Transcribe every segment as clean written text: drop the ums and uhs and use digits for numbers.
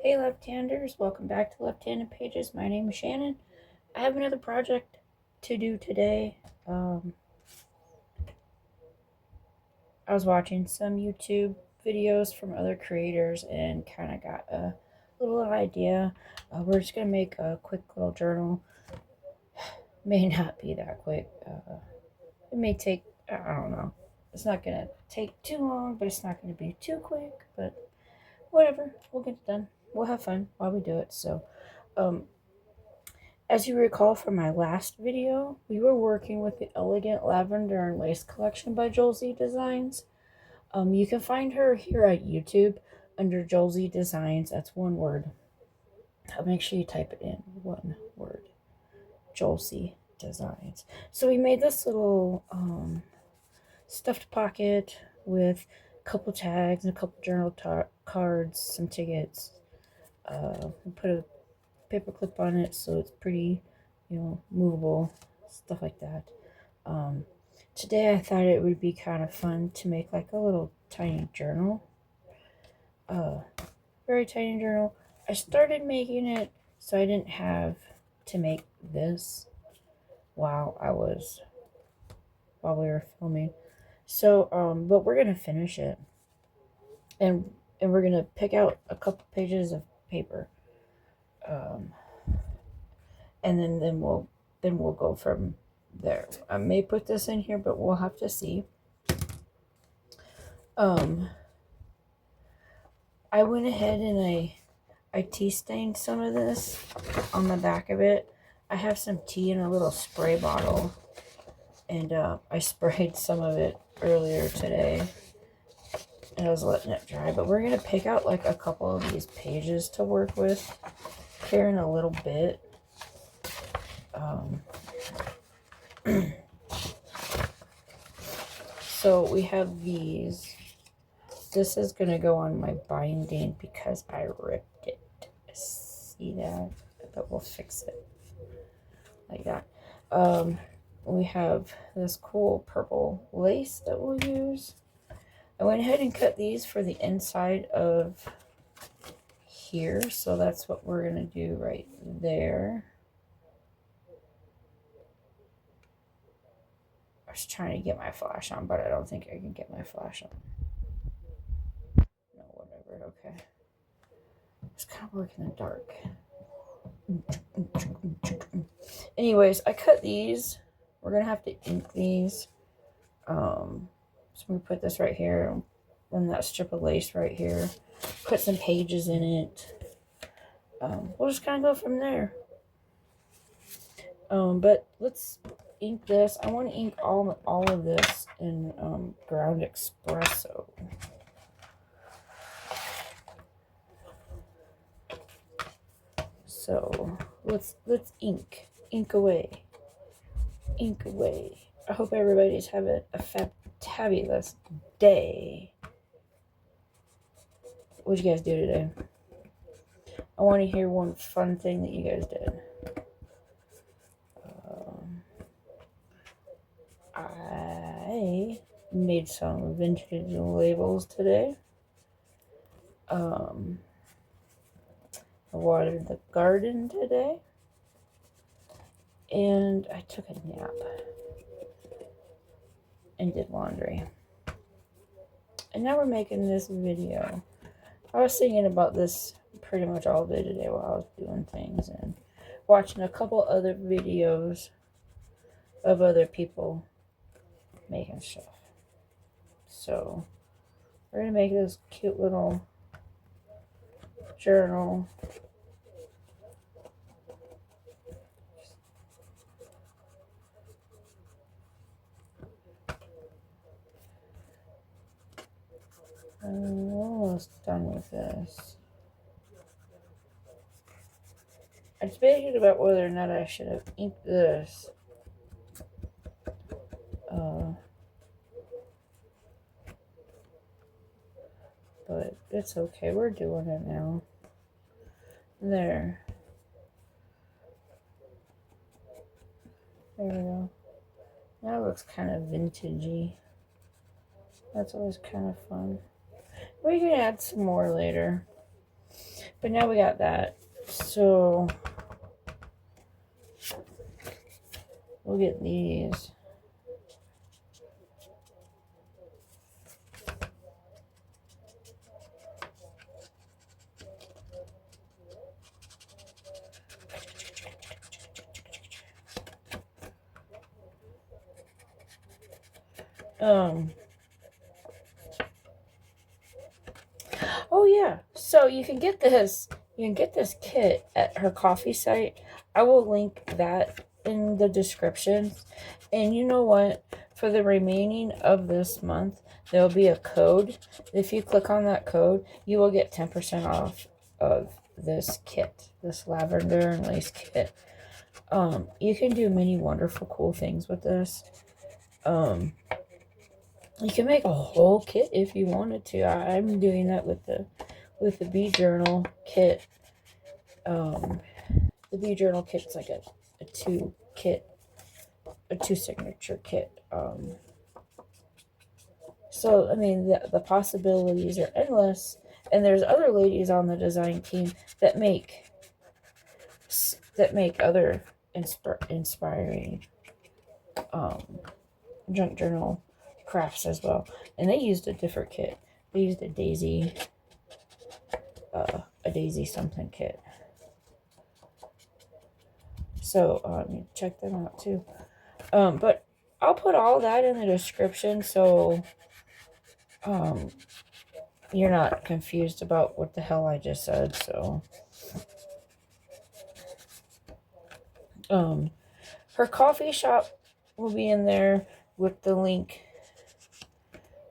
Hey left-handers, welcome back to Left-Handed Pages. My name is Shannon. I have another project to do today. I was watching some YouTube videos from other creators and kind of got a little idea. We're just going to make a quick little journal. May not be that quick. It may take, I don't know. It's not going to take too long, but it's not going to be too quick. But whatever, we'll get it done. We'll have fun while we do it. So, as you recall from my last video, we were working with the Elegant Lavender and Lace collection by Joolsedesigns. You can find her here at YouTube under Joolsedesigns. That's one word. Make sure you type it in. One word. Joolsedesigns. So we made this little stuffed pocket with a couple tags and a couple journal cards, some tickets. We put a paper clip on it so it's pretty, movable, stuff like that. Today I thought it would be kind of fun to make like a little tiny journal, very tiny journal. I started making it so I didn't have to make this while we were filming. So but we're gonna finish it, and we're gonna pick out a couple pages of paper, and then we'll go from there. I may put this in here, but we'll have to see. I went ahead and I tea stained some of this on the back of it. I have some tea in a little spray bottle, and I sprayed some of it earlier today, and I was letting it dry. But we're gonna pick out like a couple of these pages to work with here in a little bit. So we have these. This is going to go on my binding because I ripped it. See that? But we'll fix it like that. We have this cool purple lace that we'll use. I went ahead and cut these for the inside of here. So that's what we're going to do right there. I was trying to get my flash on, but I don't think I can get my flash on. No, whatever, okay. It's kind of working in the dark. Anyways, I cut these. We're going to have to ink these. So we put this right here, and that strip of lace right here. Put some pages in it. We'll just kind of go from there. But let's ink this. I want to ink all of this in ground espresso. So let's ink away, ink away. I hope everybody's having a fabulous day. What'd you guys do today? I want to hear one fun thing that you guys did. I made some vintage labels today. I watered the garden today. And I took a nap and did laundry. And now we're making this video. I was thinking about this pretty much all day today while I was doing things and watching a couple other videos of other people making stuff. So we're gonna make this cute little journal. I'm almost done with this. I debated about whether or not I should have inked this. But it's okay. We're doing it now. There. There we go. That looks kind of vintagey. That's always kind of fun. We can add some more later. But now we got that. So we'll get these. Oh yeah, so you can get this. You can get this kit at her coffee site. I will link that in the description. And you know what? For the remaining of this month, there'll be a code. If you click on that code, you will get 10% off of this kit, this Lavender and Lace kit. You can do many wonderful, cool things with this. You can make a whole kit if you wanted to. I'm doing that with the bee journal kit. The bee journal kit's like a two signature kit. So I mean the possibilities are endless, and there's other ladies on the design team that make other inspiring junk journal crafts as well, and they used a different kit. They used a daisy something kit. So check them out too. But I'll put all that in the description, so you're not confused about what the hell I just said. So her coffee shop will be in there with the link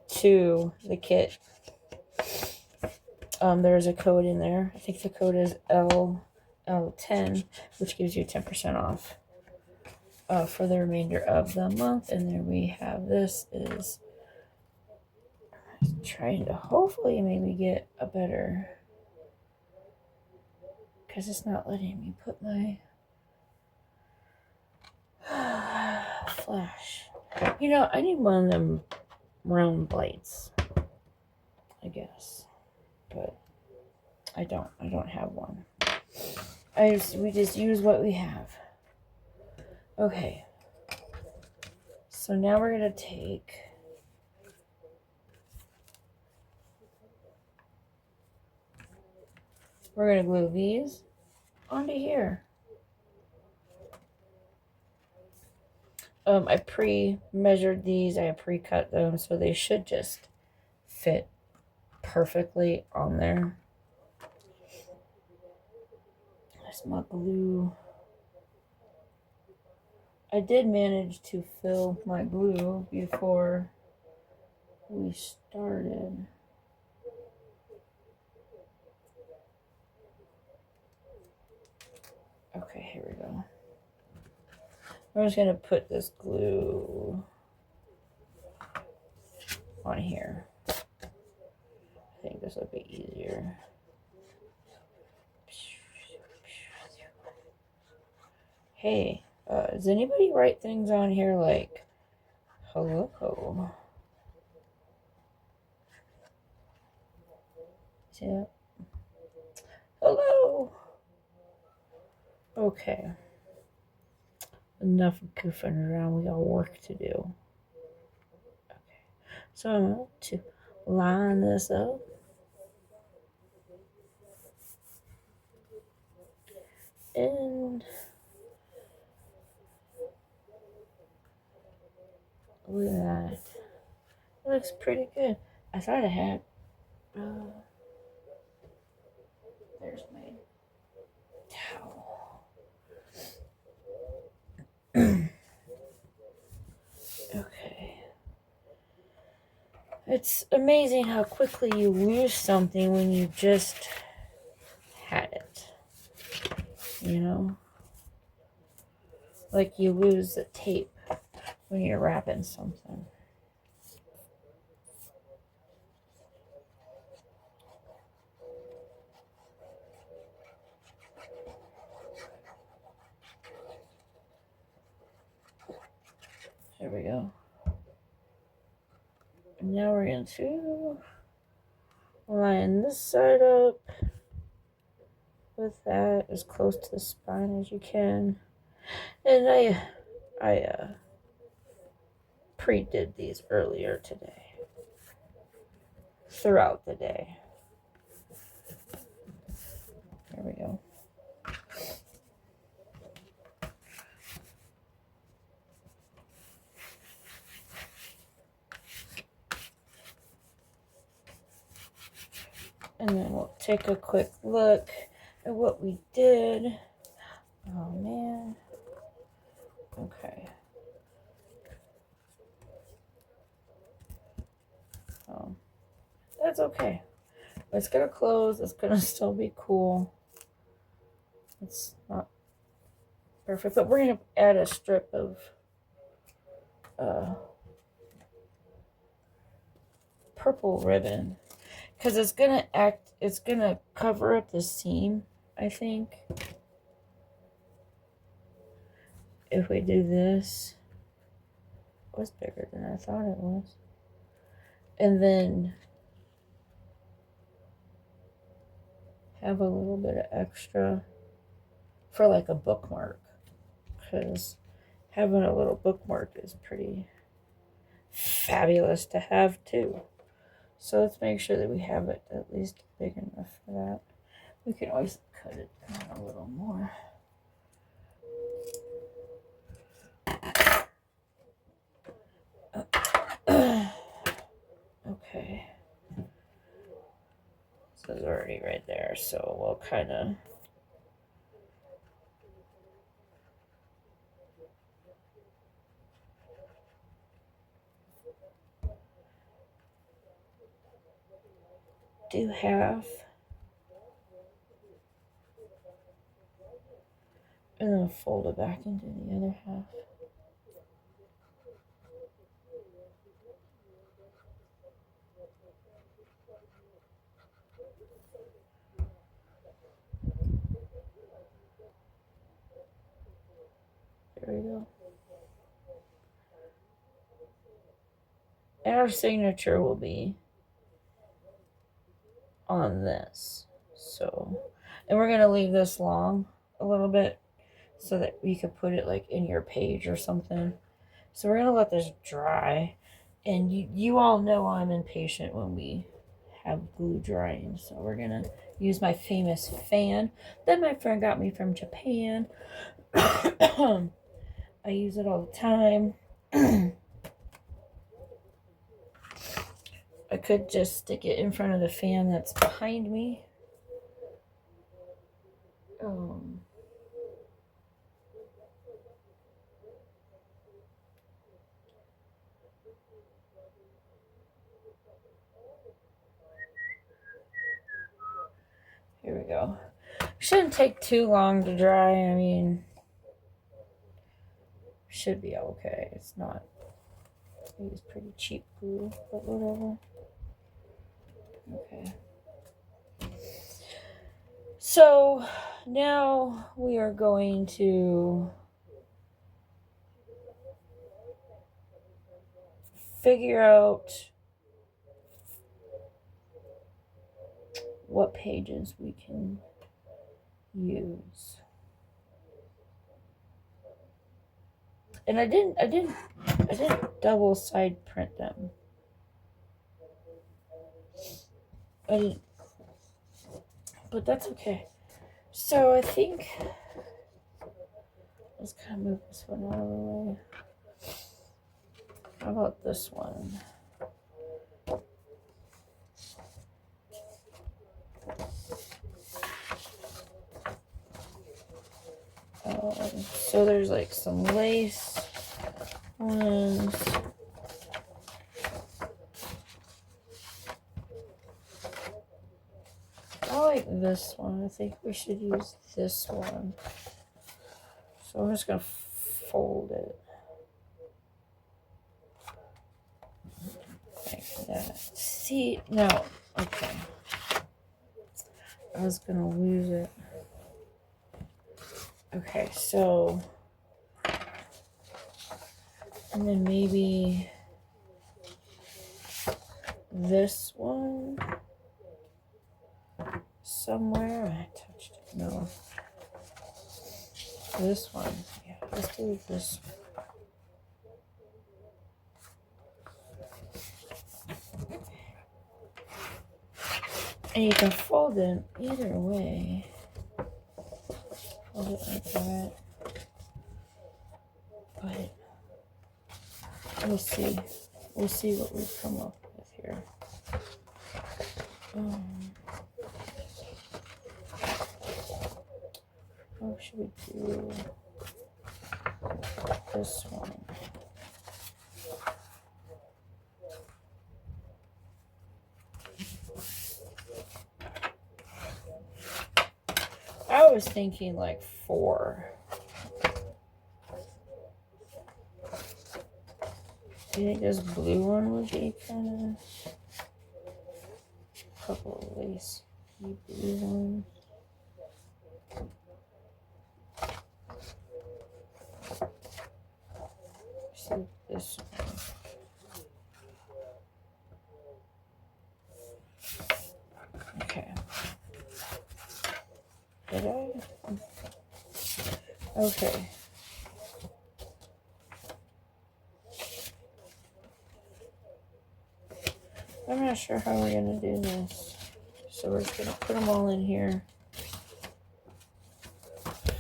to the kit. There's a code in there. I think the code is L10, which gives you 10% off for the remainder of the month. And then we have this is trying to hopefully maybe get a better, because it's not letting me put my flash. You know, I need one of them round blades, I guess, but I don't have one. We just use what we have. Okay, so now we're gonna take glue these onto here. I pre-measured these. I pre-cut them, so they should just fit perfectly on there. That's my glue. I did manage to fill my glue before we started. Okay, here we go. I'm just gonna put this glue on here. I think this will be easier. Hey, does anybody write things on here like hello? See that? Hello. Okay. Enough goofing around. We got work to do. Okay. So I'm going to line this up. And look at that. It looks pretty good. I thought I had. There's my towel. Okay. It's amazing how quickly you lose something when you just had it. You know? Like you lose the tape when you're wrapping something. There we go. And now we're going to line this side up. with that as close to the spine as you can. And I pre-did these earlier today, throughout the day. There we go. And then we'll take a quick look at what we did. Oh man. Okay. Oh, that's okay. It's gonna close. It's gonna still be cool. It's not perfect, but we're gonna add a strip of purple ribbon because it's gonna cover up the seam, I think. If we do this, it was bigger than I thought it was. And then have a little bit of extra for like a bookmark, because having a little bookmark is pretty fabulous to have too. So let's make sure that we have it at least big enough for that. We can always cut it down a little more. Okay. So it's already right there, so we'll kind of do half. And then fold it back into the other half. There we go. And our signature will be on this. So, and we're going to leave this long a little bit so that we could put it like in your page or something. So we're going to let this dry. And you all know I'm impatient when we have glue drying. So we're going to use my famous fan that my friend got me from Japan. I use it all the time. I could just stick it in front of the fan that's behind me. Here we go. Shouldn't take too long to dry. I mean, should be okay. It's not. I use pretty cheap glue, but whatever. Okay. So now we are going to figure out what pages we can use. And I didn't double side print them. I didn't, but that's okay. So I think let's kind of move this one out of the way. How about this one? So there's like some lace ones. I like this one. I think we should use this one. So I'm just going to fold it like that. See, no, okay. I was going to lose it. Okay, so, and then maybe this one. somewhere. I touched it. No. This one. Yeah, let's do this one. And you can fold it either way. Fold it like that. But we'll see. We'll see what we come up with here. How should we do this one? I was thinking like 4. Do you think this blue one would be kind of a couple of lacy blue ones? See this one. Okay. Did I? Okay. I'm not sure how we're going to do this. So we're just going to put them all in here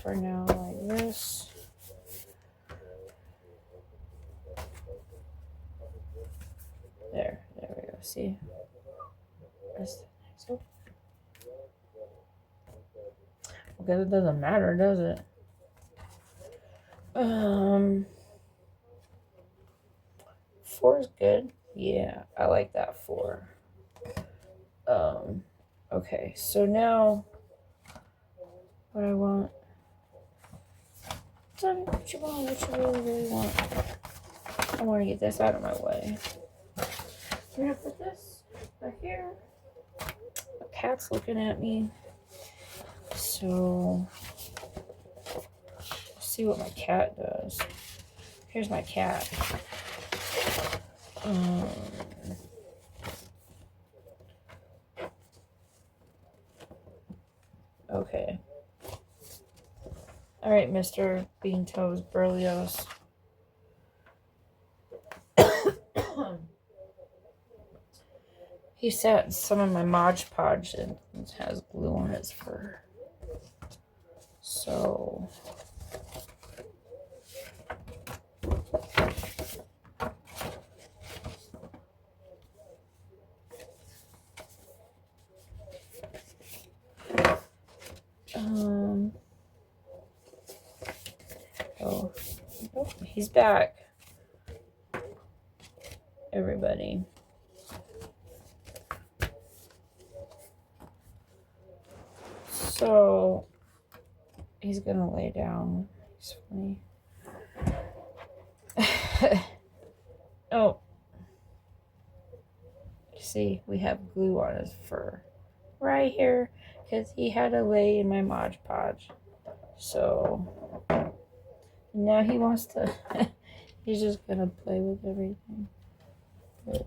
for now like this. There we go. See? That's the next one. Okay, it doesn't matter, does it? 4 is good. Yeah, I like that 4. Okay, so now what I want. Tell me what you want, what you really want. I want to get this out of my way. I'm gonna put this right here. The cat's looking at me. So let's see what my cat does. Here's my cat. Okay. All right, Mr. Bean Toes Berlioz. He sat in some of my Mod Podge and has glue on his fur. So oh, he's back. Everybody. So he's gonna lay down. He's funny. Oh, see, we have glue on his fur right here because he had to lay in my Mod Podge. So now he wants to. He's just gonna play with everything. But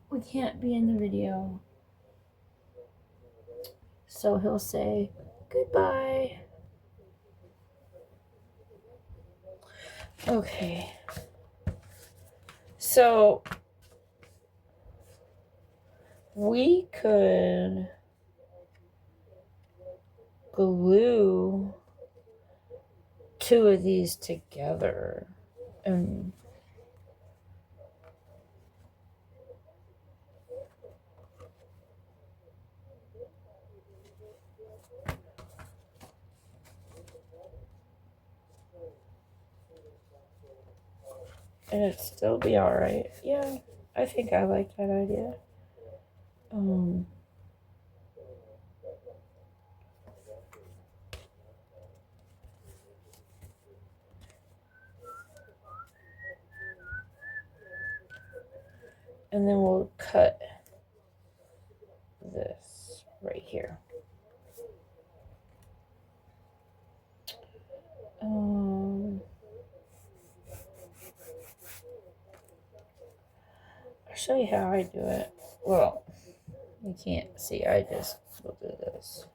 we can't be in the video. So he'll say goodbye. Okay. So we could glue 2 of these together and it'd still be all right. Yeah, I think I like that idea. And then we'll cut this right here. I'll show you how I do it. Well, You can't see, I just will do this.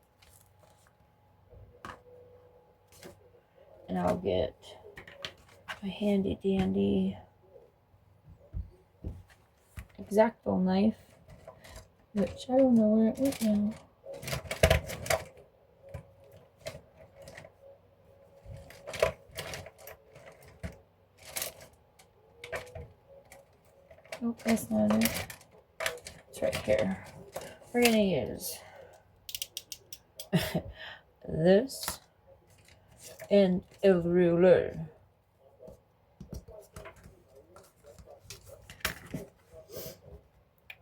And I'll get a handy dandy X-Acto knife, which I don't know where it went now. Nope, that's not it. It's right here. We're gonna use this and a ruler.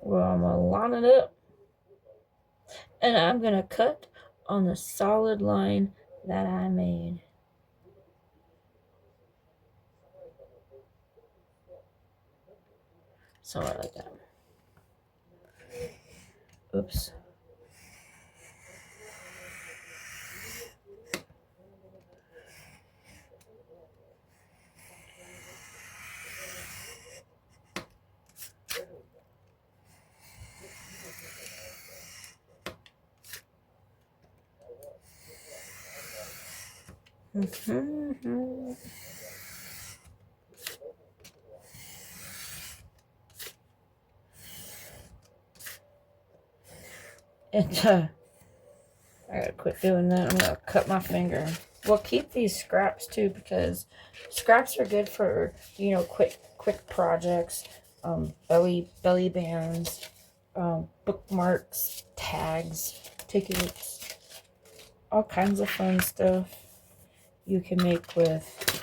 Well, I'm gonna line it up, and I'm gonna cut on the solid line that I made. So I like that. Oops. And I gotta quit doing that. I'm gonna cut my finger. We'll keep these scraps too, because scraps are good for, you know, quick projects, belly bands, bookmarks, tags, tickets, all kinds of fun stuff you can make with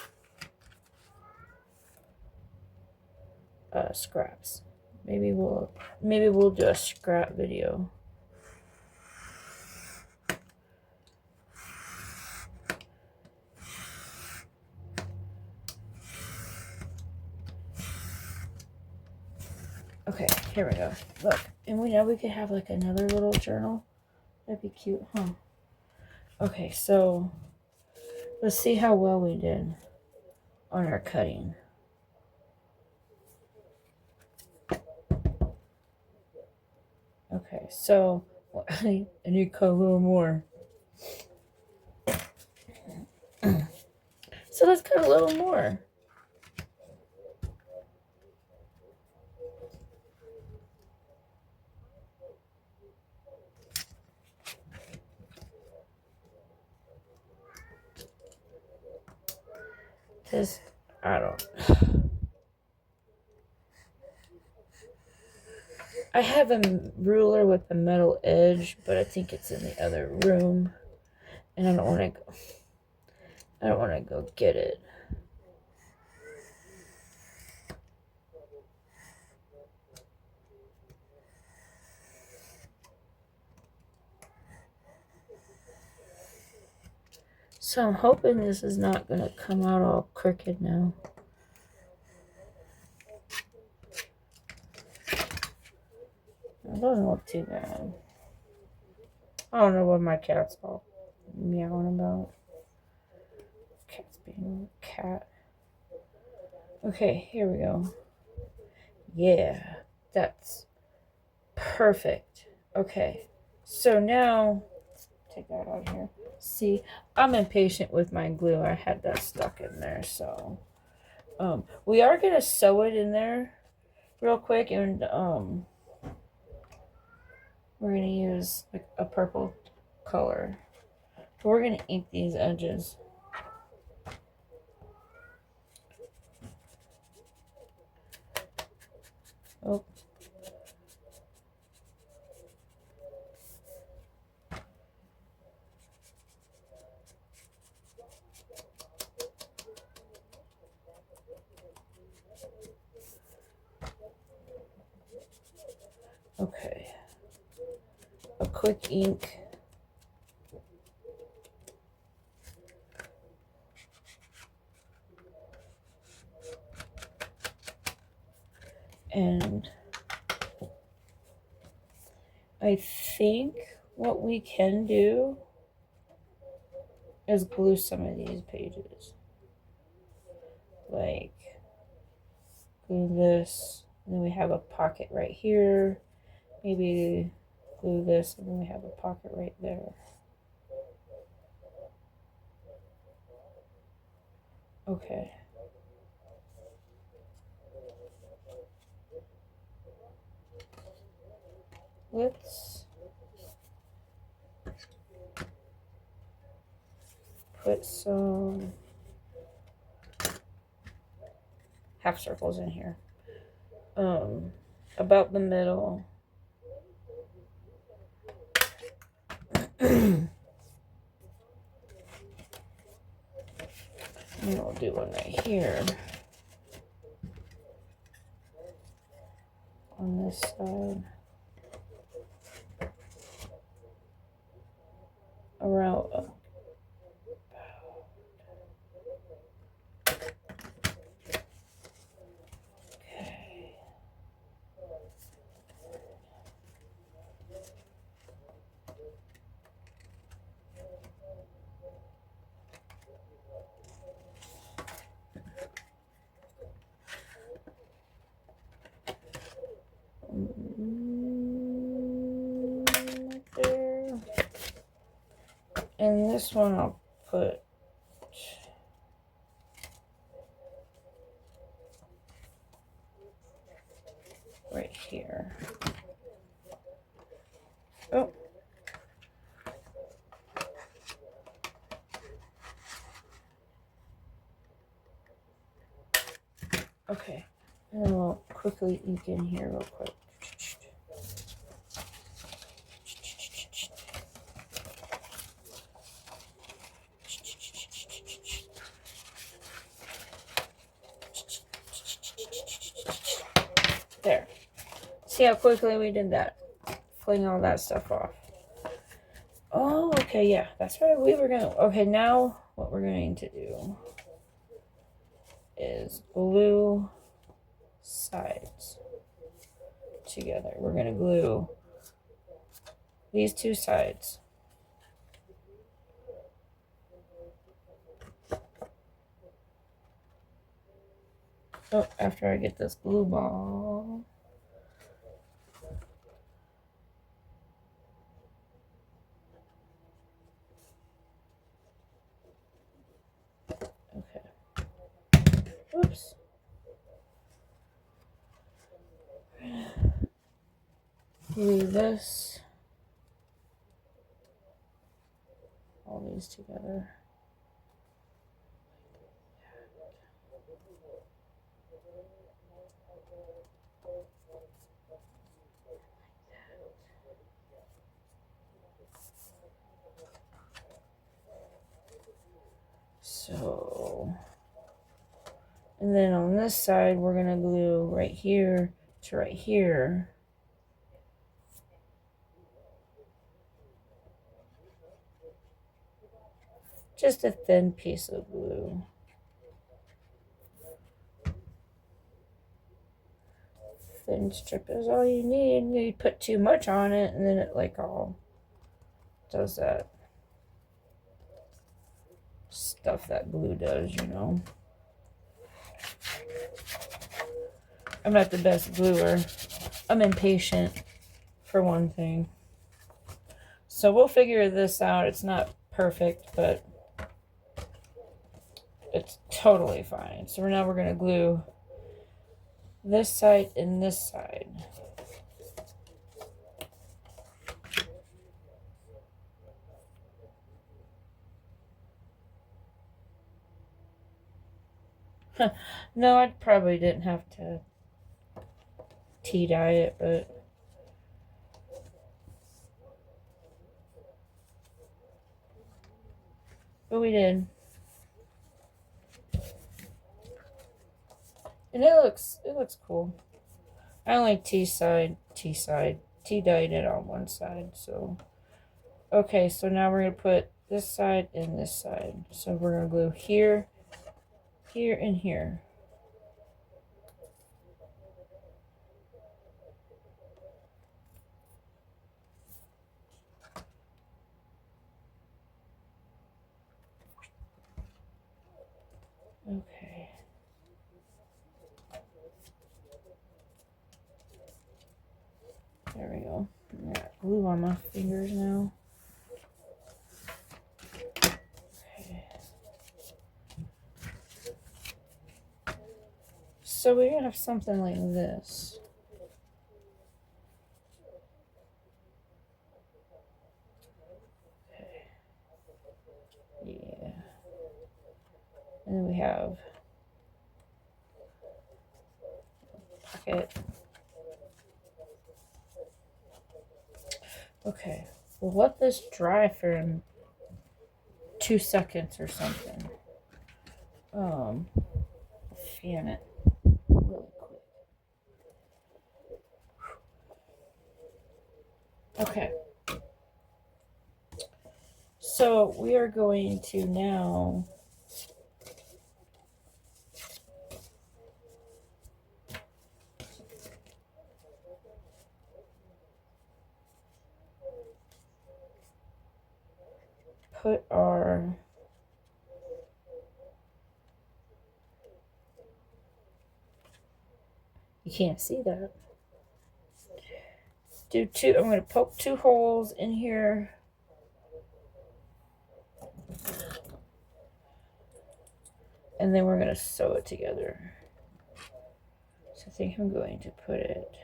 scraps. Maybe we'll do a scrap video. Okay, here we go. Look, and we know we could have like another little journal. That'd be cute, huh? Okay, so let's see how well we did on our cutting. Okay, so I need to cut a little more. So let's cut a little more. This, I don't. I have a ruler with a metal edge, but I think it's in the other room, and I don't want to go. I don't want to go get it. So I'm hoping this is not going to come out all crooked now. It doesn't look too bad. I don't know what my cat's all meowing about. Cat's being a cat. Okay, here we go. Yeah, that's perfect. Okay, so now, take that out of here. See, I'm impatient with my glue. I had that stuck in there, so we are gonna sew it in there real quick, and we're gonna use like a purple color. We're gonna ink these edges. Oh. Okay. A quick ink. And I think what we can do is glue some of these pages. Like, glue this, and then we have a pocket right here. Maybe glue this, and then we have a pocket right there. Okay. Let's put some half circles in here. About the middle. And we'll do one right here. On this side. Around. There. And this one I'll put right here. Oh. Okay. And then we'll quickly ink in here real quick. There. See how quickly we did that? Fling all that stuff off. Oh, okay, yeah. That's right. We were gonna... Okay, now what we're going to do is glue sides together. We're going to glue these two sides. Oh, after I get this glue ball. Okay. Oops. Glue this. All these together. So, and then on this side, we're going to glue right here to right here. Just a thin piece of glue. Thin strip is all you need. You put too much on it, and then it like all does that stuff that glue does, you know. I'm not the best gluer. I'm impatient, for one thing. So we'll figure this out. It's not perfect, but it's totally fine. So now we're going to glue this side and this side. No, I probably didn't have to tea dye it, but we did. And it looks cool. I only tea dyed it on one side, so. Okay, so now we're going to put this side and this side. So we're going to glue here, here, and here. Okay. There we go. Yeah, glue on my fingers now. Okay. So we have something like this. Okay. Yeah. And then we have pocket. Okay, we'll let this dry for 2 seconds or something. Fan it really quick. Okay. So we are going to now put our you can't see that. I'm going to poke 2 holes in here. And then we're going to sew it together. So I think I'm going to put it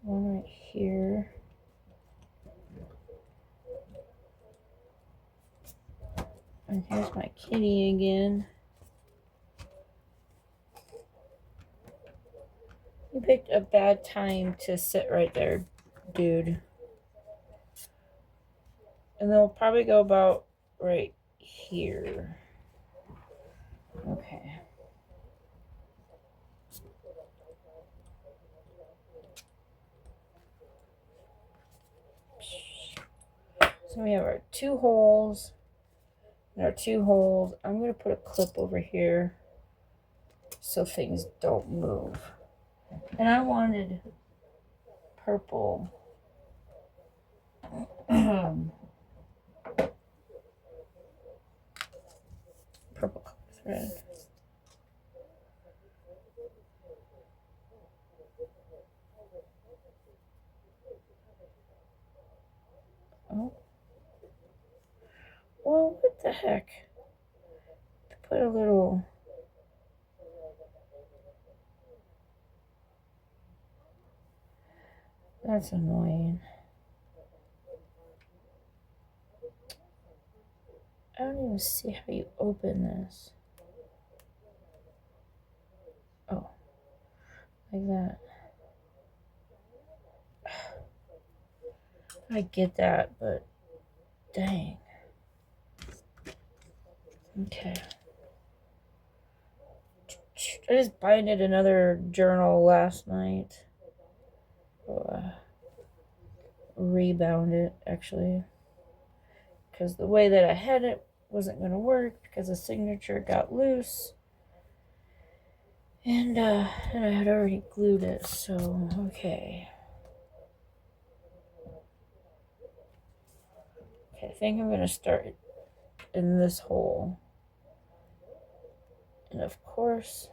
one right here. And here's my kitty again. You picked a bad time to sit right there, dude. And then we'll probably go about right here. Okay. So we have our 2 holes. And our 2 holes. I'm going to put a clip over here so things don't move. And I wanted purple. Purple thread. Oh. Well, what the heck? Put a little... That's annoying. I don't even see how you open this. Oh. Like that. I get that, but dang. Okay. I just binded another journal last night. Rebound it, actually. Because the way that I had it wasn't going to work because the signature got loose. And I had already glued it, so okay. Okay, I think I'm going to start in this hole. And of course,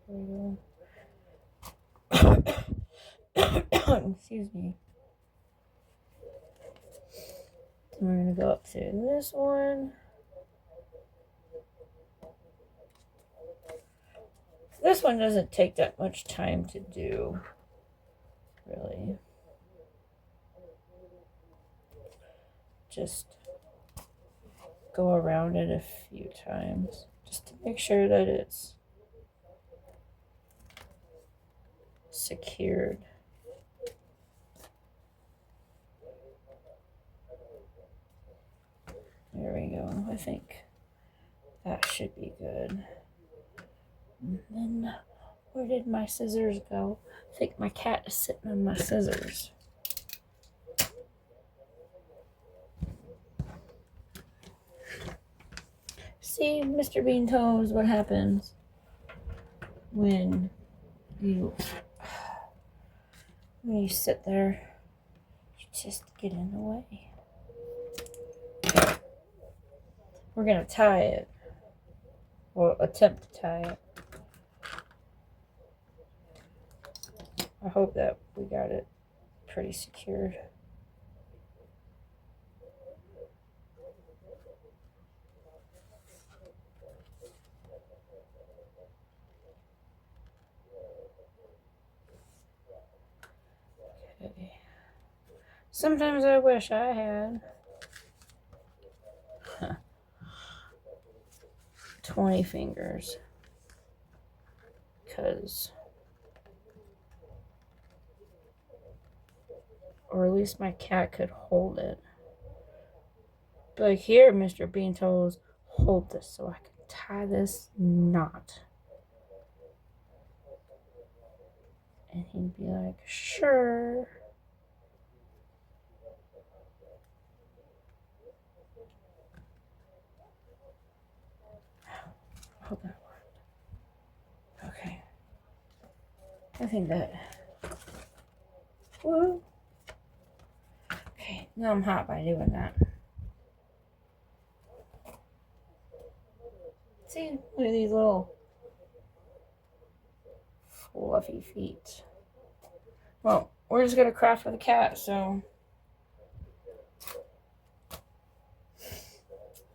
there we go. Excuse me. Then we're going to go up to this one. This one doesn't take that much time to do, really. Just go around it a few times just to make sure that it's secured. There we go. I think that should be good. And then, where did my scissors go? I think my cat is sitting on my scissors. See, Mr. Bean Toes, what happens when you sit there? You just get in the way. We're gonna tie it. Well, attempt to tie it. I hope that we got it pretty secured. Okay. Sometimes I wish I had 20 fingers, because, or at least my cat could hold it. Like here, Mr. Bean Toes, hold this so I can tie this knot. And he'd be like, sure. I hope that worked. Okay. I think that. Woo. Okay, now I'm hot by doing that. See, look at these little fluffy feet. Well, we're just gonna craft with a cat, so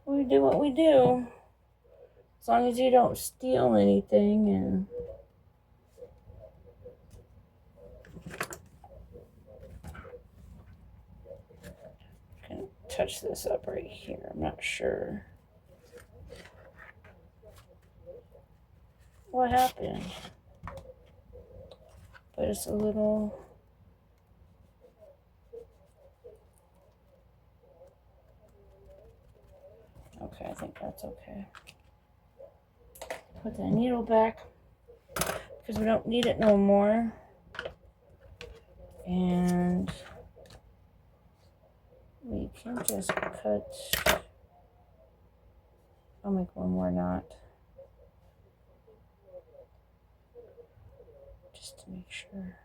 we do what we do. As long as you don't steal anything and can touch this up right here. I'm not sure what happened, but it's a little. Okay, I think that's okay. Put the needle back because we don't need it no more. And we can just cut. I'll make one more knot just to make sure.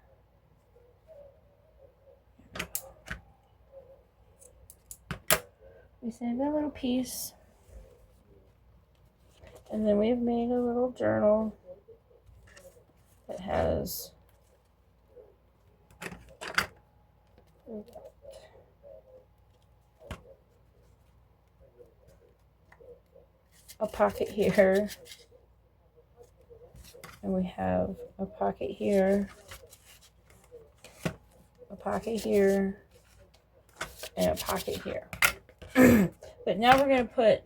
We save that little piece. And then we've made a little journal that has a pocket here, and we have a pocket here, a pocket here, and a pocket here. But now we're going to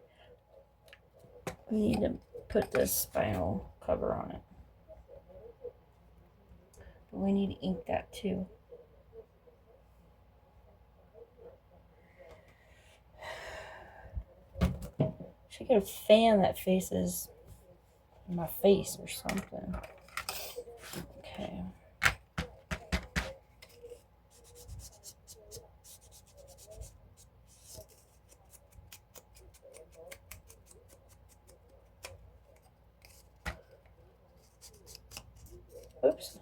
we need to put this spinal cover on it. But we need to ink that too. Should get a fan that faces my face or something. Okay. Oops.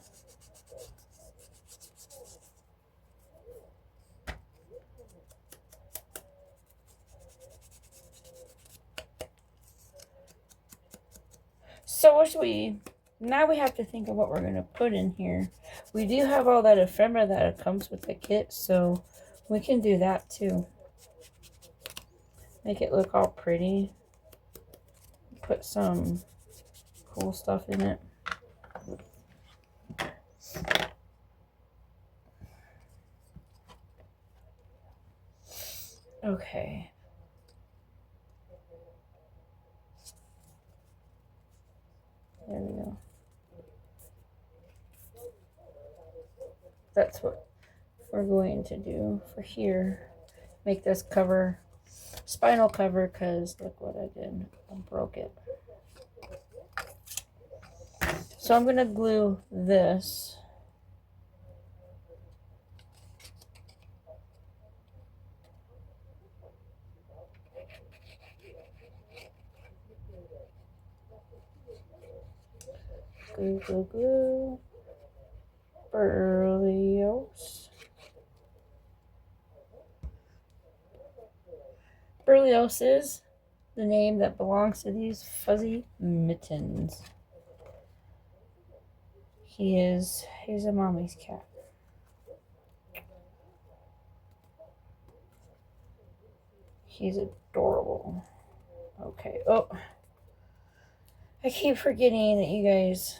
So what should we, now we have to think of what we're going to put in here. We do have all that ephemera that comes with the kit, so we can do that too. Make it look all pretty. Put some cool stuff in it. Okay. There we go. That's what we're going to do for here. Make this cover, spinal cover, because look what I did. I broke it. So I'm going to glue this. Glue, glue, glue. Berlioz. Berlioz is the name that belongs to these fuzzy mittens. He's a mommy's cat. He's adorable. Okay. Oh, I keep forgetting that you guys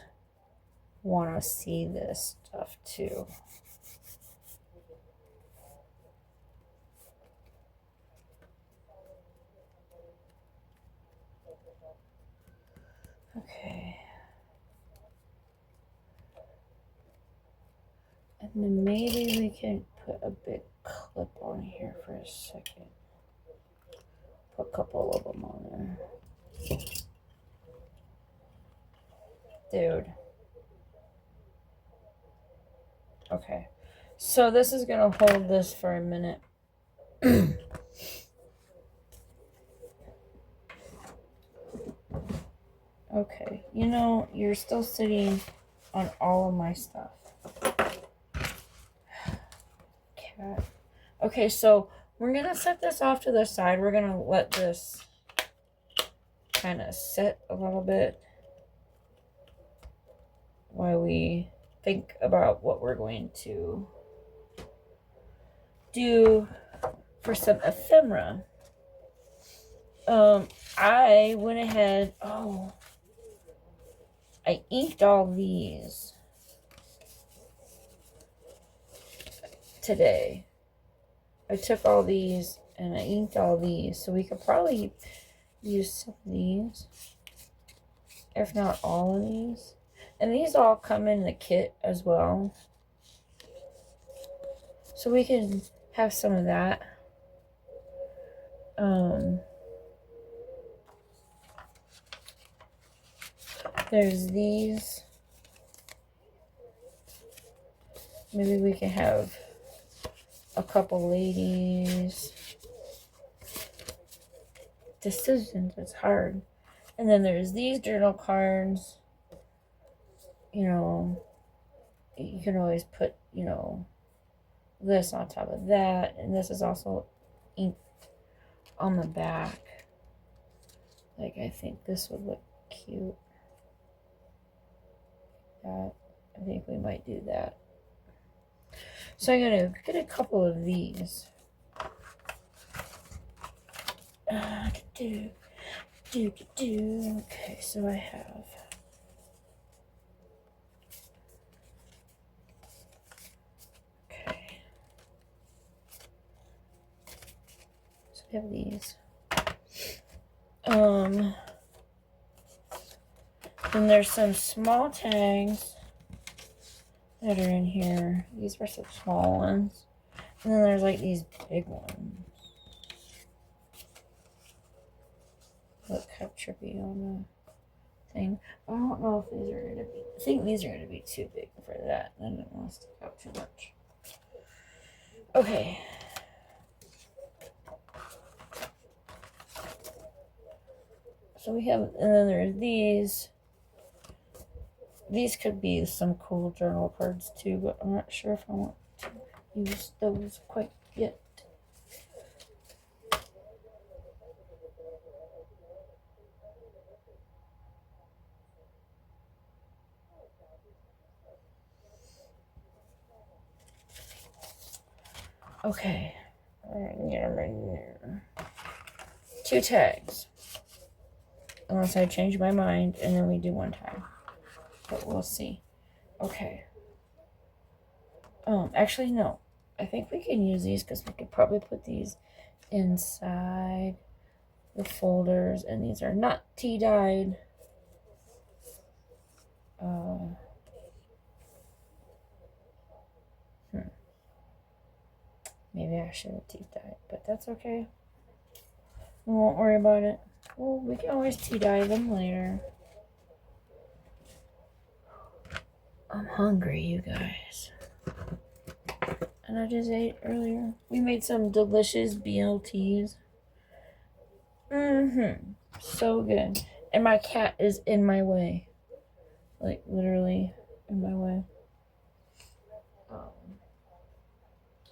want to see this stuff too. Okay. And then maybe we can put a big clip on here for a second. Put a couple of them on there. Dude. Okay. So this is going to hold this for a minute. Okay. You know, you're still sitting on all of my stuff. Cat. Okay, so we're going to set this off to the side. We're going to let this kind of sit a little bit while we think about what we're going to do for some ephemera. I went ahead, I inked all these today. I took all these and I inked all these, so we could probably use some of these, if not all of these. And these all come in the kit as well, so we can have some of that. There's these. Maybe we can have a couple ladies. Decisions, it's hard. And then there's these journal cards. You know, you can always put, you know, this on top of that. And this is also inked on the back. Like, I think this would look cute. I think we might do that. So I'm going to get a couple of these. Okay, so I have... Okay. So we have these. Then there's some small tags that are in here. These are some small ones. And then there's like these big ones. Look how trippy on the thing. I don't know if these are going to be... I think these are going to be too big for that. I don't want to stick out too much. Okay. So we have... And then there's these. These could be some cool journal cards too, but I'm not sure if I want to use those quite yet. Okay. Two tags. Unless I change my mind and then we do one tag. But we'll see. Okay. Actually, no. I think we can use these because we could probably put these inside the folders. And these are not tea-dyed. Maybe I should have tea-dyed, but that's okay. We won't worry about it. Well, we can always tea-dye them later. I'm hungry, you guys. And I just ate earlier. We made some delicious BLTs. So good. And my cat is in my way. Like, literally in my way.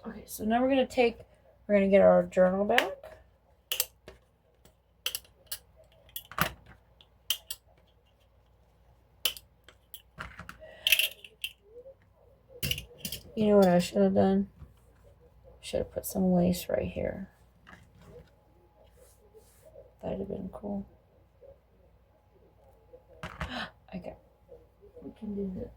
Okay, so now we're going to get our journal back. You know what I should have done? Should have put some lace right here. That'd have been cool. Okay, we can do that.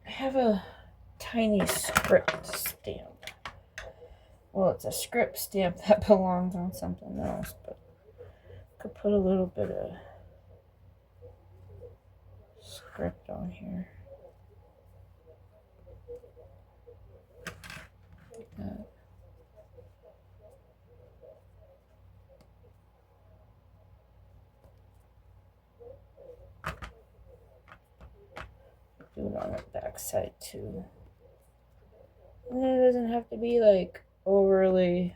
I have a tiny script stamp. Well, it's a script stamp that belongs on something else, but I could put a little bit of script on here. Like that. Do it on the back side too. And it doesn't have to be like overly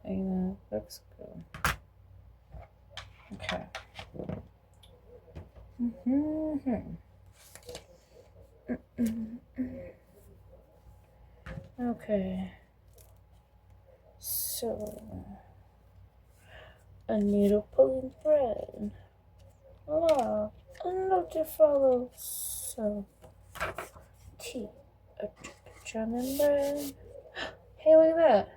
like that. Looks good. Okay. Okay. So a needle pulling thread. Ah, a note to follow. So tea, a drum and bread. Hey, look at that.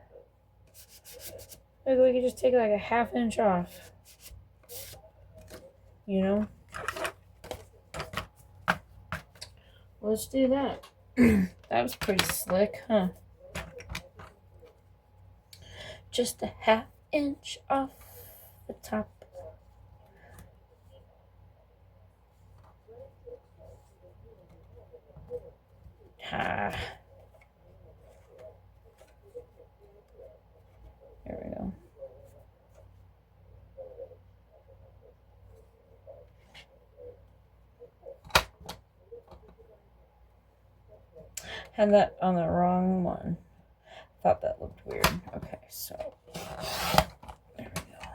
Like we could just take like a ½ inch off. You know? Let's do that. That was pretty slick, huh? Just a ½ inch off the top. Ah. There we go. Had that on the wrong one. Thought that looked weird. Okay, so there we go.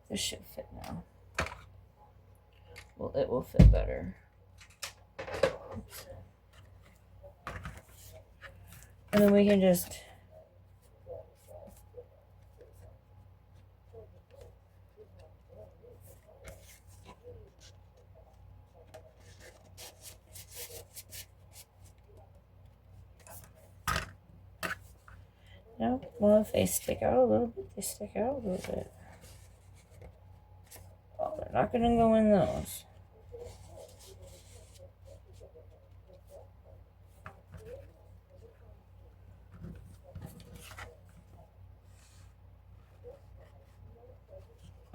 This should fit now. Well, it will fit better. Oops. And then we can just no, well, if they stick out a little bit, they stick out a little bit. Well, they're not going to go in those.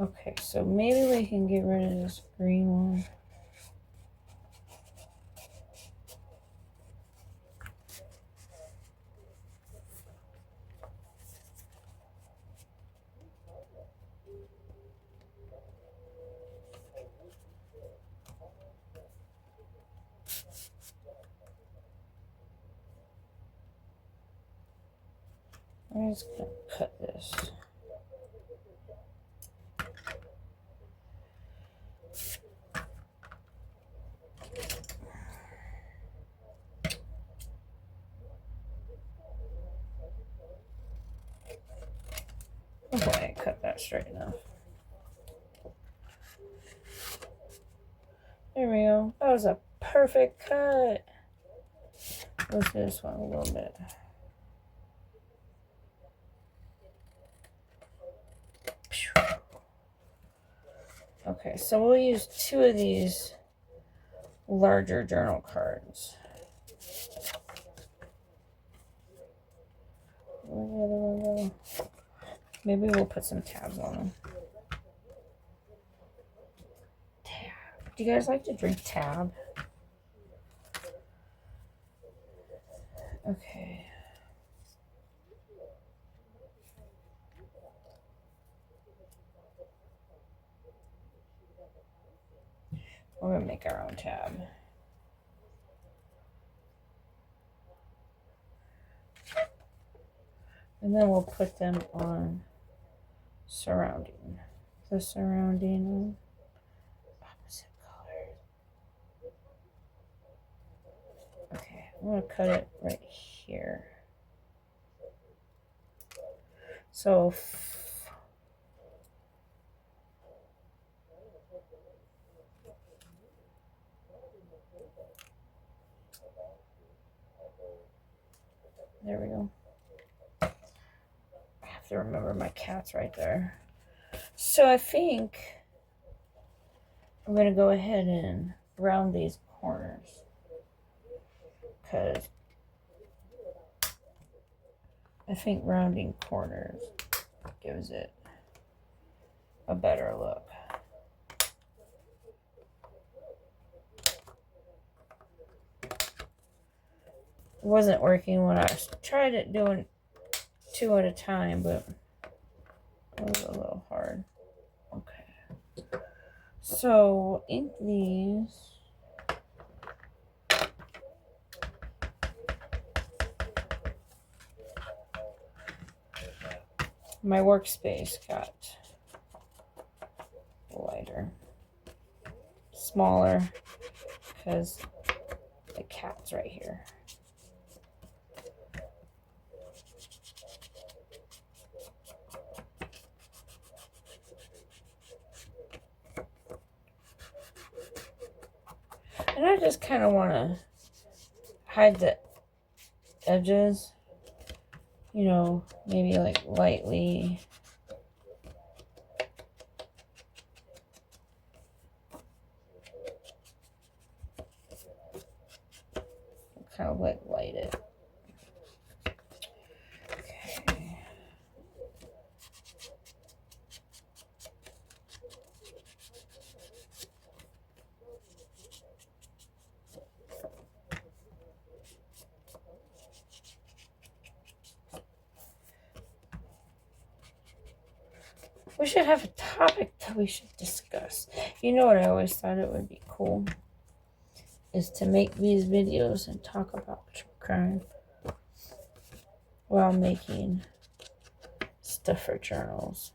Okay, so maybe we can get rid of this green one. I'm just going to cut this. Oh boy, I cut that straight enough. There we go. That was a perfect cut. Let's do this one a little bit. Okay, so we'll use 2 of these larger journal cards. Where did the other one go? Maybe we'll put some tabs on them. Tab. Do you guys like to drink tab? Okay. We're going to make our own tab. And then we'll put them on surrounding. The surrounding opposite colors. Okay, I'm going to cut it right here. So There we go. I have to remember my cat's right there. So I think I'm going to go ahead and round these corners. Because I think rounding corners gives it a better look. It wasn't working when I tried it doing 2 at a time, but it was a little hard. Okay. So ink these. My workspace got lighter, smaller, because the cat's right here. And I just kind of want to hide the edges, you know, maybe like lightly. Kind of like light it. Okay. We should have a topic that we should discuss. You know what I always thought it would be cool? Is to make these videos and talk about true crime while making stuff for journals.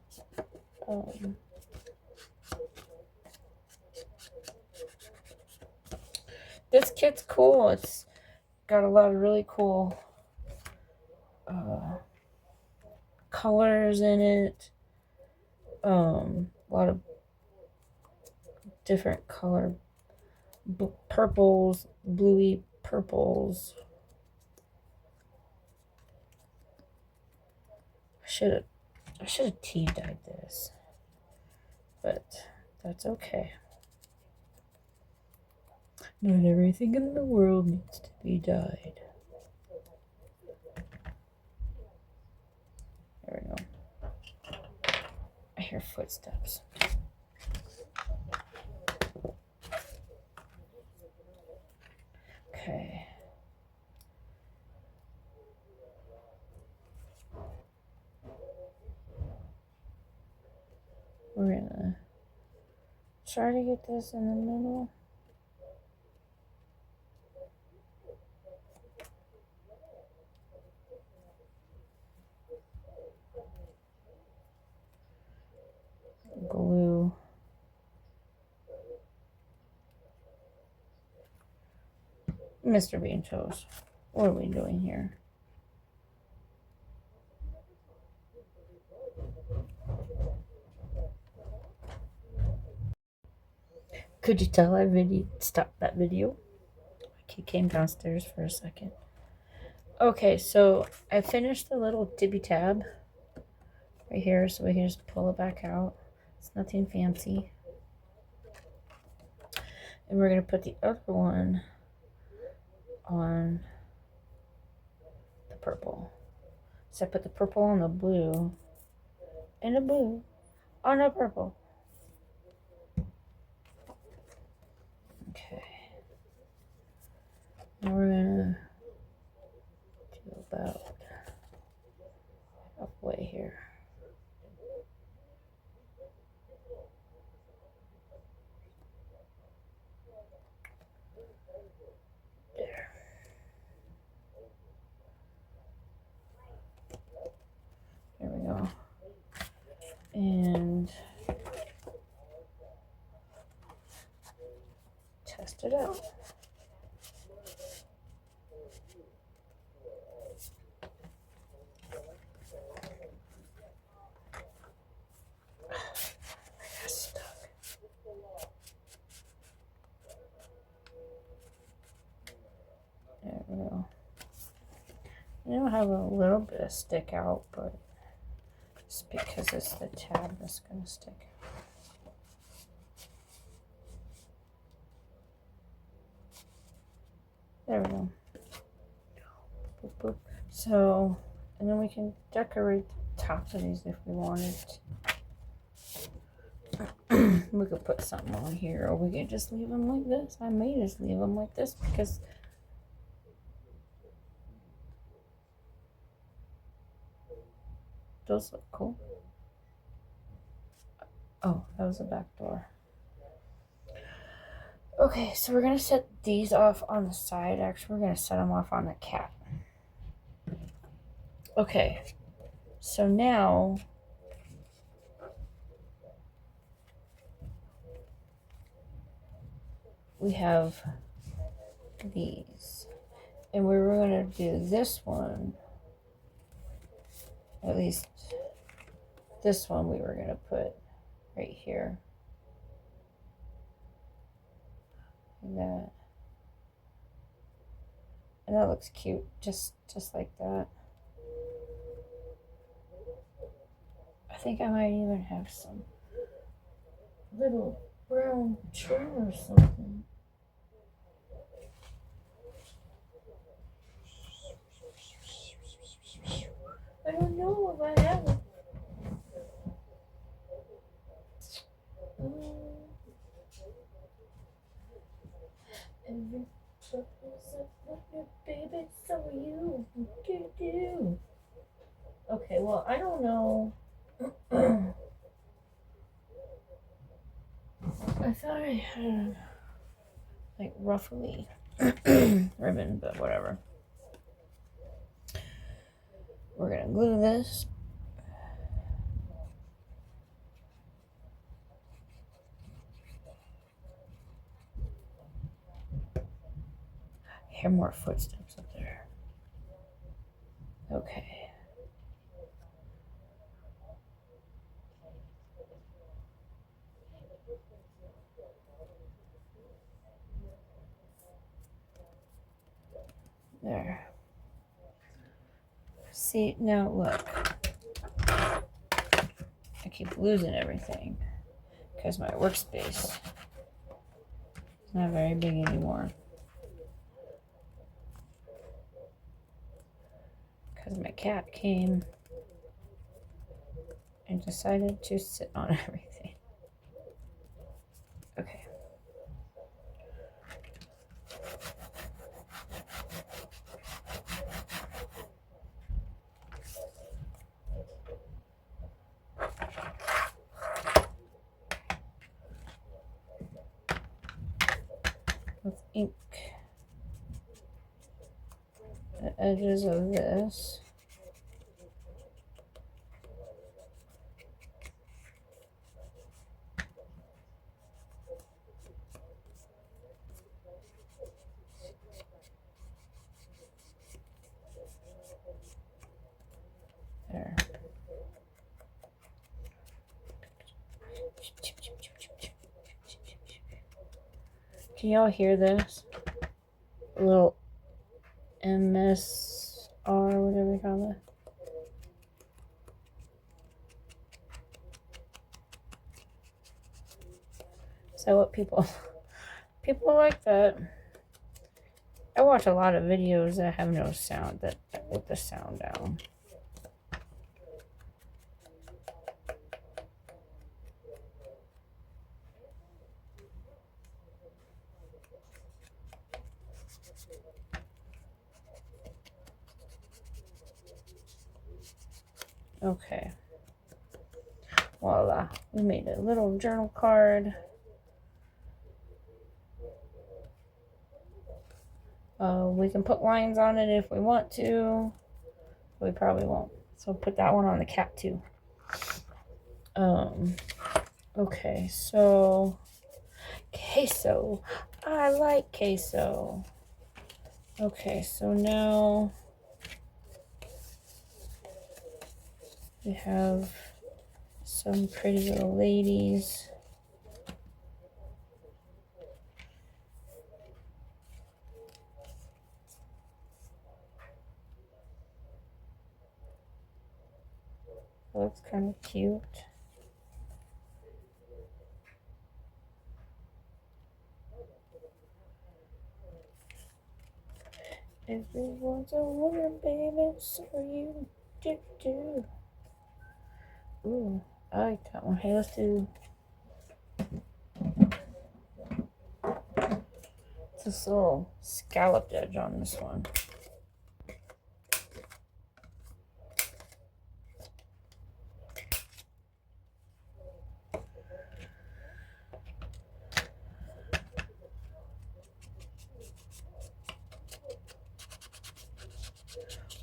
This kit's cool. It's got a lot of really cool colors in it. A lot of different color purples, bluey purples. I should have tea dyed this, but that's okay. Not everything in the world needs to be dyed. There we go. I hear footsteps. Okay. We're gonna try to get this in the middle. Glue. Mr. Bean Toast, what are we doing here? Could you tell I stopped that video? He came downstairs for a second. Okay, so I finished the little tibby tab right here, so we can just pull it back out. It's nothing fancy. And we're going to put the other one on the purple. So I put the purple on the blue, and the blue on the purple. Okay. Now we're going to do about halfway here. There we go. And test it out. There we go. It'll have a little bit of stick out, but it's because it's the tab that's going to stick out. There we go. Boop, boop. So, and then we can decorate the tops of these if we wanted to. We could put something on here, or we could just leave them like this. I may just leave them like this because those look cool. Oh, that was the back door. Okay, so we're going to set these off on the side. Actually, we're going to set them off on the cat. Okay, so now we have these. And we were going to do this one. At least this one we were going to put right here. Like that. And that looks cute, just like that. I think I might even have some little brown trim or something. I don't know if I have it. Every purpose of your baby, so are you. Do. Okay, well, I don't know. I thought I had like ruffly ribbon, but whatever. We're gonna glue this. I hear more footsteps up there. Okay. There. See, now look. I keep losing everything because my workspace is not very big anymore. Because my cat came and decided to sit on everything. Okay. With ink the edges of this. There. Can y'all hear this? A little MSR, whatever you call it. So what people like that. I watch a lot of videos that have no sound, that with the sound down. Okay. Voila. We made a little journal card. We can put lines on it if we want to. We probably won't. So put that one on the cat too. Okay, so queso. I like queso. Okay, so now we have some pretty little ladies. Looks kind of cute. Everyone's a woman, baby, so you do. Ooh, I like that one. Hey, let's do this little scalloped edge on this one.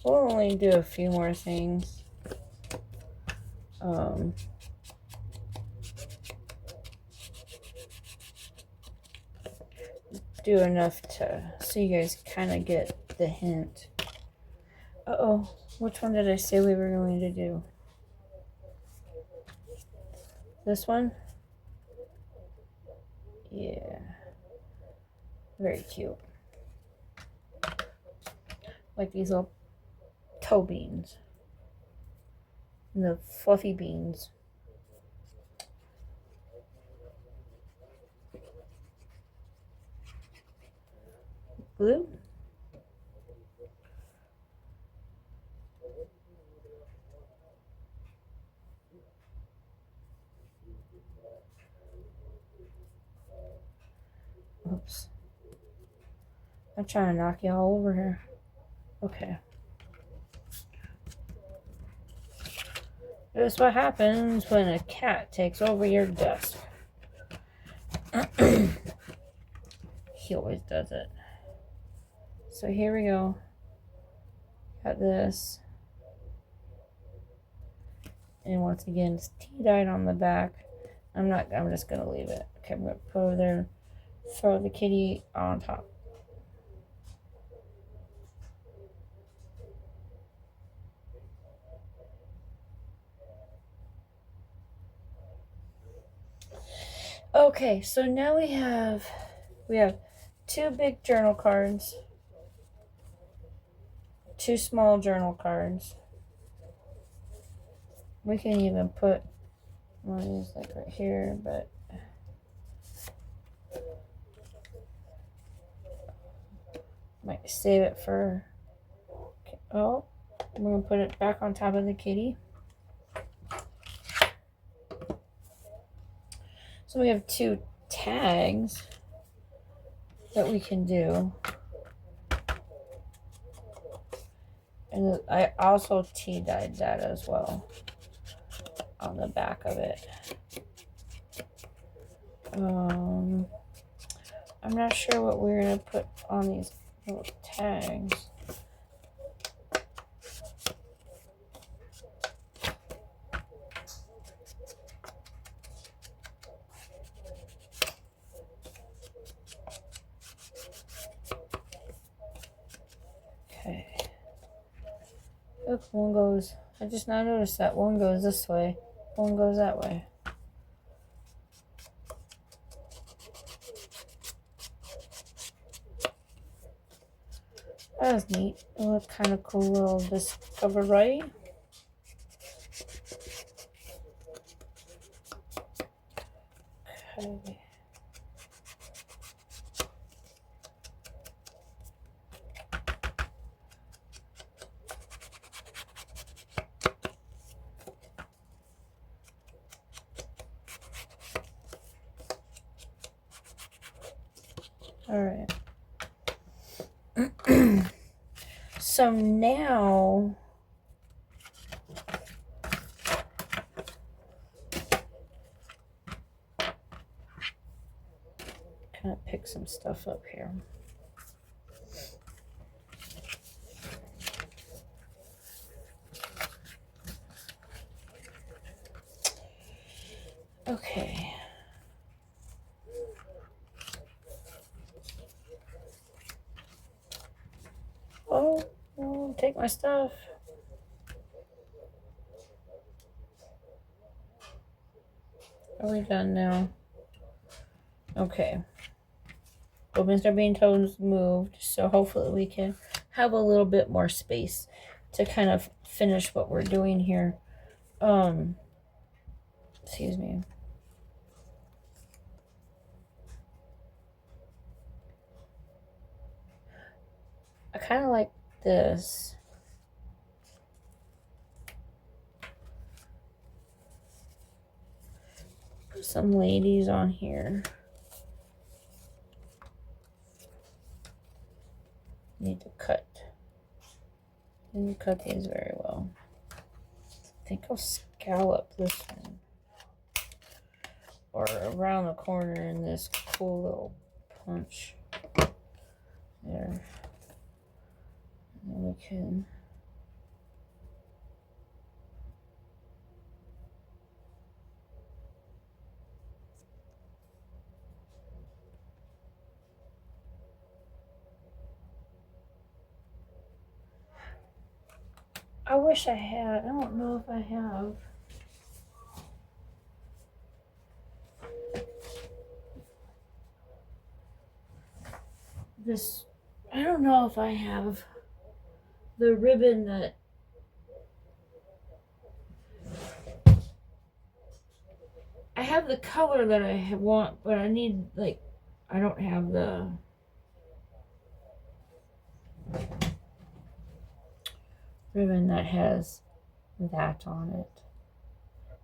We'll only do a few more things. Do enough so you guys kind of get the hint. Uh-oh, which one did I say we were going to do? This one? Yeah. Very cute. Like these little toe beans. And the fluffy beans. Glue. Oops. I'm trying to knock you all over here. Okay. This is what happens when a cat takes over your desk. He always does it. So here we go. Got this. And once again, it's tea-dyed on the back. I'm just going to leave it. Okay, I'm going to put over there, throw the kitty on top. Okay, so now we have 2 big journal cards, 2 small journal cards. We can even put one of these like right here, but might save it for. Okay. Oh, I'm gonna put it back on top of the kitty. So we have 2 tags that we can do. And I also tea-dyed that as well on the back of it. I'm not sure what we're going to put on these little tags. Okay. Look, one goes, I just now noticed that one goes this way, one goes that way. That was neat. It looked kind of cool little discovery. Okay. All right. So now kind of pick some stuff up here. Okay. Oh, take my stuff. Are we done now? Okay. Well, Mr. Bean Toes moved, so hopefully we can have a little bit more space to kind of finish what we're doing here. Excuse me. I kind of like this. Put some ladies on here. Need to cut. Didn't cut these very well. I think I'll scallop this one. Or around the corner in this cool little punch. There. And then we can... I wish I had. I don't know if I have. This, I don't know if I have the ribbon that I have the color that I want, but I need, like, I don't have the ribbon that has that on it.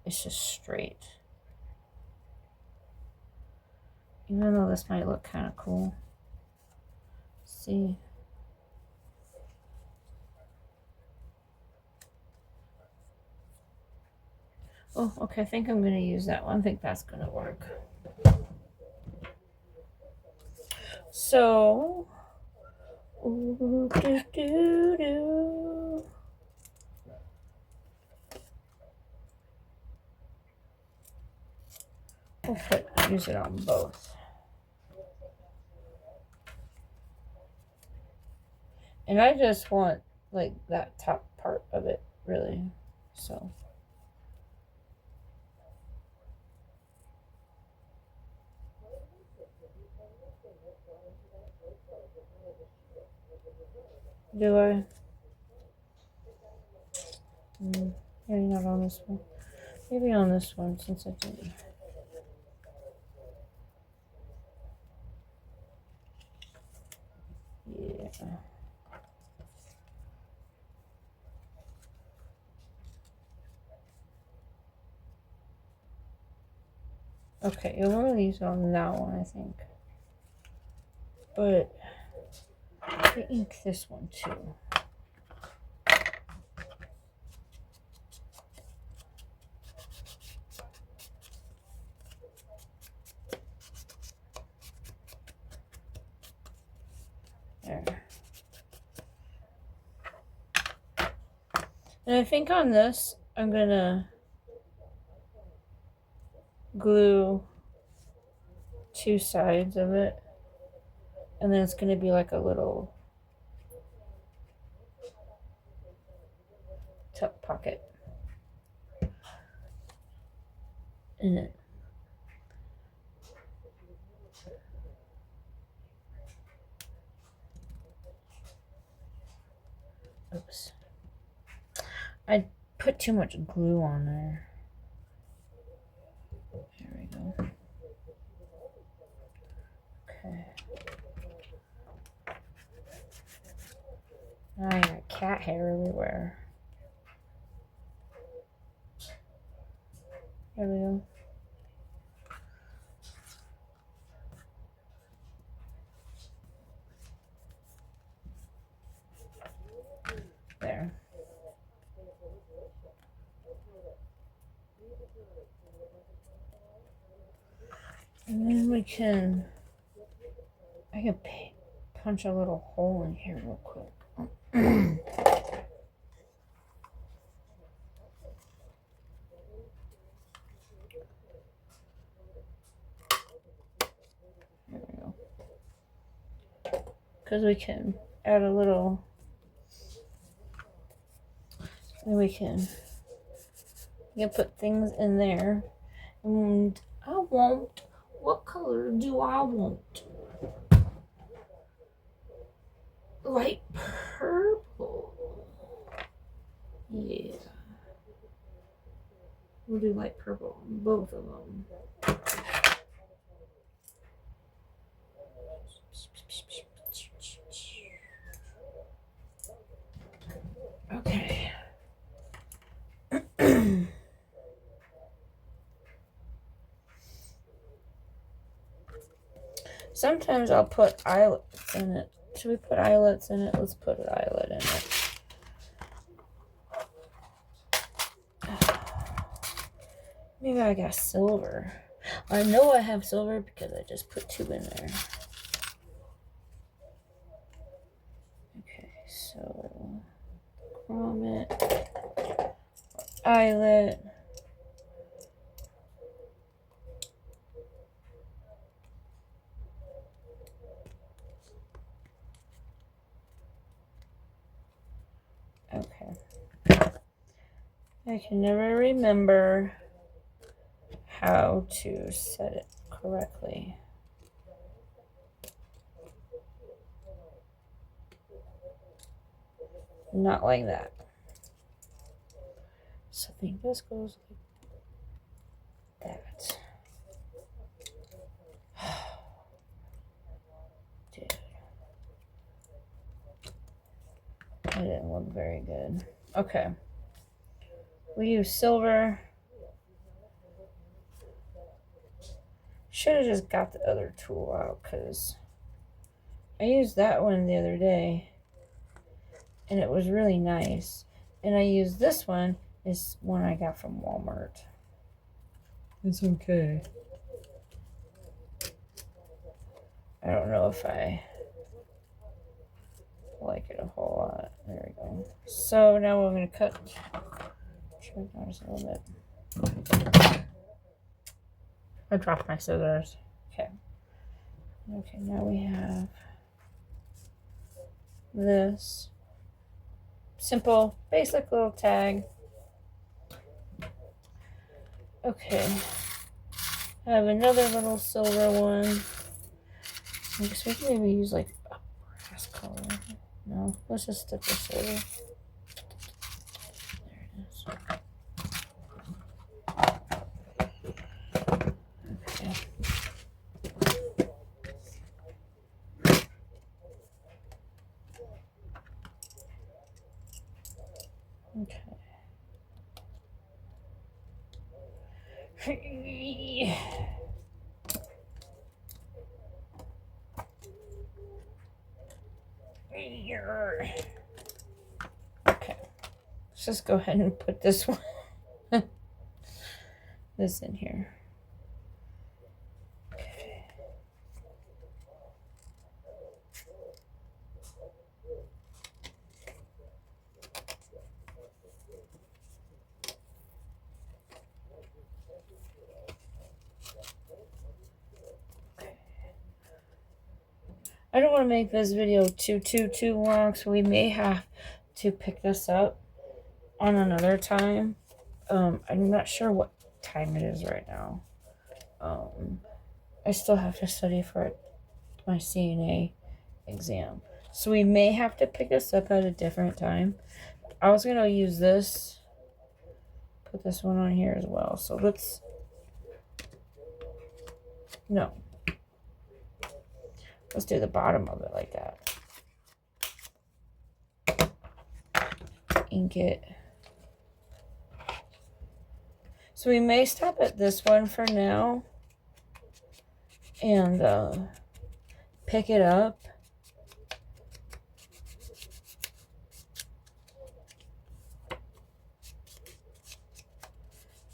It's just straight. Even though this might look kind of cool. See? Oh, okay, I think I'm going to use that one. I think that's going to work. So, ooh, do, do, do. We'll use it on both. And I just want, like, that top part of it, really. So. Do I? Maybe not on this one. Maybe on this one, since I didn't. Yeah. Okay, you'll want to use on that one, I think. But I ink this one too. There. And I think on this, I'm gonna glue 2 sides of it. And then it's gonna be like a little tuck pocket in it. Oops. I put too much glue on there. There we go. Okay. Now I got cat hair everywhere. There we go. There. And then I can punch a little hole in here real quick. There we go. Because we can add a little, and we can put things in there. And I want, what color do I want? Light purple. Yeah. We'll do light purple on both of them. Okay. Sometimes I'll put eyelets in it. Should we put eyelets in it? Let's put an eyelet in it. Maybe I got silver. I know I have silver because I just put 2 in there. Okay, so grommet, eyelet. Okay. I can never remember how to set it correctly. Not like that. So I think this goes like that. Dude. That didn't look very good. Okay. We use silver. Should have just got the other tool out because I used that one the other day and it was really nice. And I used this one, is one I got from Walmart. It's okay. I don't know if I like it a whole lot. There we go. So now I'm going to cut just a little bit. I dropped my scissors. Okay. Okay, now we have this simple, basic little tag. Okay. I have another little silver one. I guess we can maybe use like a brass color. No, let's just stick with silver. There it is. Okay. Okay. Okay. Let's just go ahead and put this one this in here. Okay. I don't want to make this video too long, so we may have to pick this up on another time. I'm not sure what time it is right now. I still have to study for my CNA exam, so we may have to pick this up at a different time. I was gonna use this, put this one on here as well. So let's do the bottom of it like that. Ink it. So we may stop at this one for now and pick it up.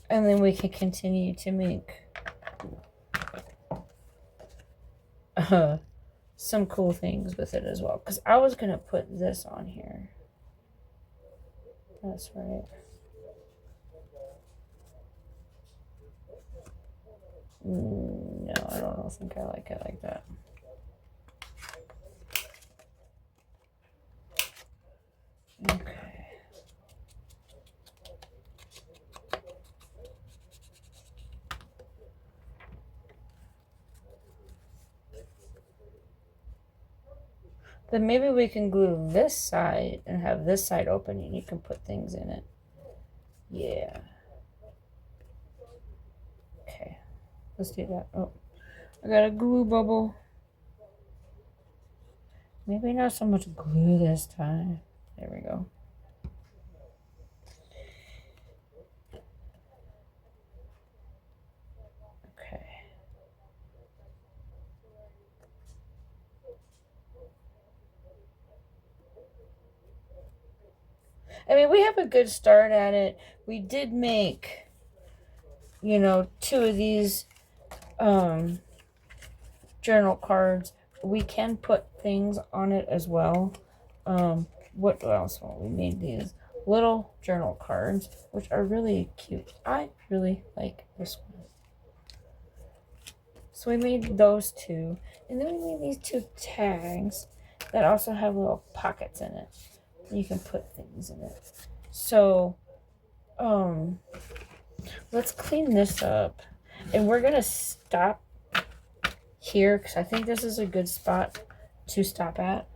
And then we can continue to make some cool things with it as well. Because I was going to put this on here. That's right. No, I don't think I like it like that. Okay. Then maybe we can glue this side and have this side open and you can put things in it. Yeah. Okay, let's do that. Oh, I got a glue bubble. Maybe not so much glue this time. There we go. Okay. I mean, we have a good start at it. We did make, you know, 2 of these journal cards. We can put things on it as well. What else? Well, we made these little journal cards, which are really cute. I really like this one. So we made those 2. And then we made these 2 tags that also have little pockets in it. You can put things in it. So, let's clean this up. And we're going to stop here because I think this is a good spot to stop at.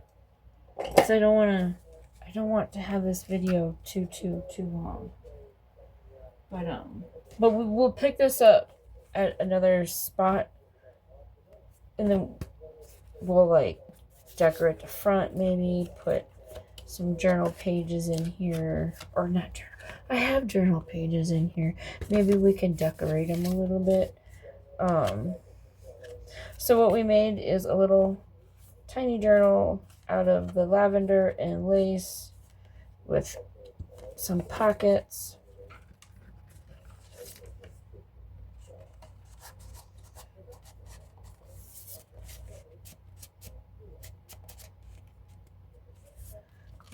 Because I don't want to have this video too long. But we'll pick this up at another spot. And then we'll like decorate the front, maybe put some journal pages in here, or not journal. I have journal pages in here. Maybe we can decorate them a little bit. So what we made is a little tiny journal out of the lavender and lace with some pockets.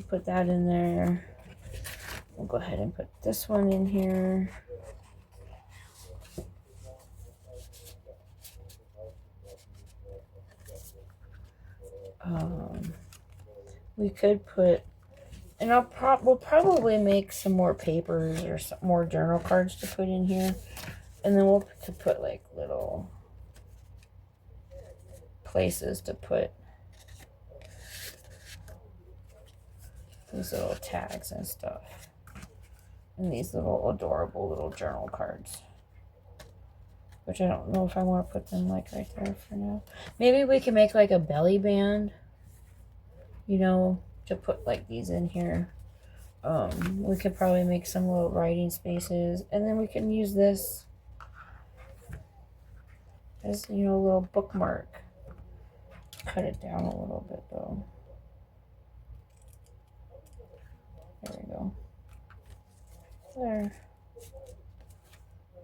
Put that in there. We'll go ahead and put this one in here. We could put, and we'll probably make some more papers or some more journal cards to put in here, and then we'll put like little places to put these little tags and stuff, and these little adorable little journal cards, which I don't know if I want to put them like right there for now. Maybe we can make like a belly band, you know, to put like these in here. We could probably make some little writing spaces, and then we can use this as, you know, a little bookmark. Cut it down a little bit though. There we go. There.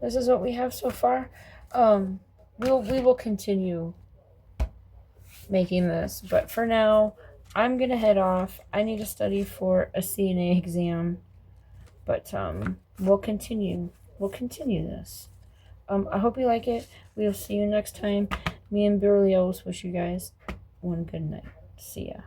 This is what we have so far. We will continue making this, but for now, I'm gonna head off. I need to study for a CNA exam, but we'll continue this. I hope you like it. We'll see you next time. Me and Berlioz wish you guys one good night. See ya.